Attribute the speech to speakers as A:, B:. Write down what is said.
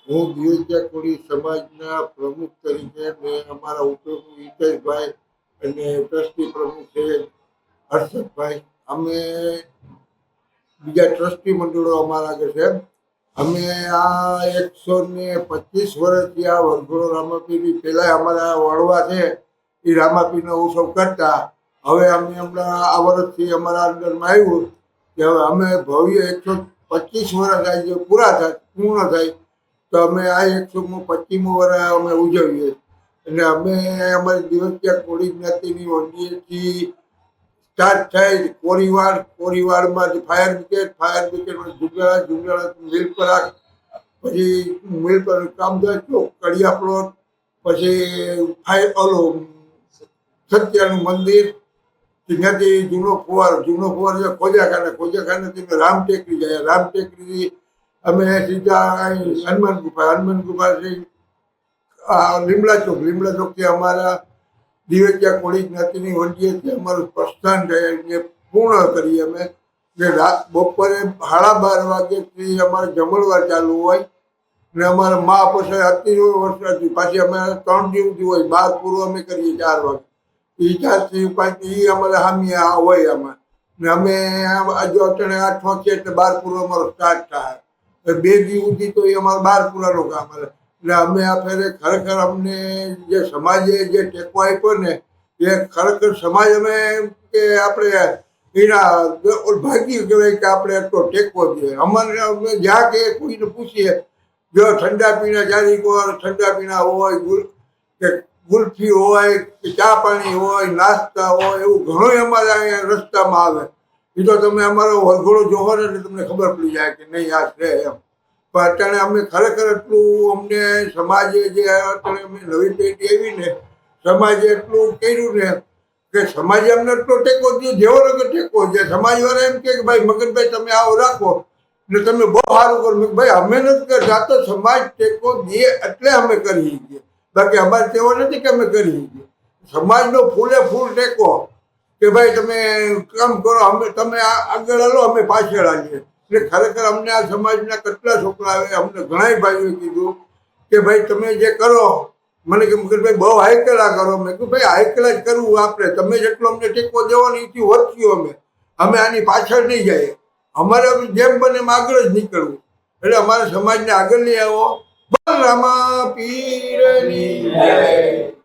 A: હું દિવેજા કોળી સમાજના પ્રમુખ તરીકે મેં અમારા ઉપપ્રમુખ હિતેશભાઈ અને ટ્રસ્ટી પ્રમુખ છે હર્ષદભાઈ, અમે બીજા ટ્રસ્ટી મંડળો અમારા આગળ છે. અમે આ 125 વર્ષથી આ વરઘોડો રામાપીર પહેલા અમારા વડવા છે એ રામાપીરનો ઉત્સવ કરતા. હવે અમે હમણાં આ વર્ષથી અમારા અંદરમાં આવ્યું કે હવે અમે ભવ્ય 125 વર્ષ આજે પૂર્ણ થાય તો અમે આ 125મું વર્ષ અમે ઉજવીએ. અને અમે અમારી દિવસિયા કોળી જ્ઞાતિની વંડીએથી સ્ટાર્ટ થાય. કોરીવાડમાં ફાયર બ્રિગેડ જુંગળા મિલપરાગ, પછી મિલપર કામદાર ચોક, કડિયા પ્લોટ, પછી સત્યાનું મંદિર, ત્યાંથી જૂનો ફુવાર છે ખોજાખાને રામ ટેકરી જાય. રામ ટેકરી અમે સીધા હનુમાન ગુફા છે લીમડા ચોકથી અમારા દિવેચા કોળી જ્ઞાતિની વંડીએથી અમારું પ્રસ્થાન થયા પૂર્ણ કરીએ અમે. બપોરે 12:30 વાગ્યાથી અમારે જમણવાર ચાલુ હોય ને અમારે મહાપ્રસાદ અતિ વર્ષથી પાછી અમે 3 દિવસથી હોય. 12 પૂર્વ અમે કરીએ 4 વાગે, એ 4થી 5 એ અમારે હામી હોય આમાં. ને અમે જો અટાણે 8 વાગે એટલે 12 પૂર્વ અમારો સ્ટાર્ટ થાય. 2 દિવસ સુધી તો એ અમારે 12 પૂરાનું કામ હાલે. એટલે અમે આ ફેરે ખરેખર અમને જે સમાજે જે ટેકો આપ્યો ને એ ખરેખર સમાજ અમે કે આપણે એના ભાગ્ય કહેવાય કે આપણે એટલો ટેકો દઈએ. અમારે અમે જ્યાં કે કોઈને પૂછીએ જો ઠંડા પીણા ચારીકોર ઠંડા પીણા હોય કે ગુલ્ફી હોય કે ચા પાણી હોય નાસ્તા હોય એવું ઘણું અમારે અહીંયા રસ્તામાં આવે. એ તો તમે અમારો વરઘોડો જોવો ને એટલે તમને ખબર પડી જાય કે નહીં આ છે એમ. પણ અત્યારે અમે ખરેખર એટલું અમને સમાજે જે અત્યારે અમે નવી પેઢી આવી ને સમાજે એટલું કર્યું ને કે સમાજે અમને એટલો ટેકો દો જેવો કે ટેકો છે. સમાજવાળા એમ કે ભાઈ મગનભાઈ તમે આવો રાખો ને તમે બહુ સારું કરો. ભાઈ અમે નથી કરતા, તો સમાજ ટેકો દે એટલે અમે કરી છીએ. બાકી અમારે તેવો નથી કે અમે કરી છીએ. સમાજનો ફૂલે ફૂલ ટેકો કે ભાઈ તમે કામ કરો, અમે તમે આગળ હાલો અમે પાછળ આવીએ. એટલે ખરેખર અમને આ સમાજના કેટલા છોકરા આવે અમને ઘણા ભાઈઓએ કીધું કે ભાઈ તમે જે કરો મને કે મગનભાઈ બહુ હાઈકલા કરો. મેં કહ્યું ભાઈ હાઈકલા જ કરવું આપણે, તમે જેટલો અમને ટેકો દેવો ને એથી વધશું અમે આની પાછળ નહીં જઈએ. અમારે જેમ બને એમ આગળ જ નીકળવું. એટલે અમારા સમાજને આગળ લઈ આવો. રામા પીરની જય.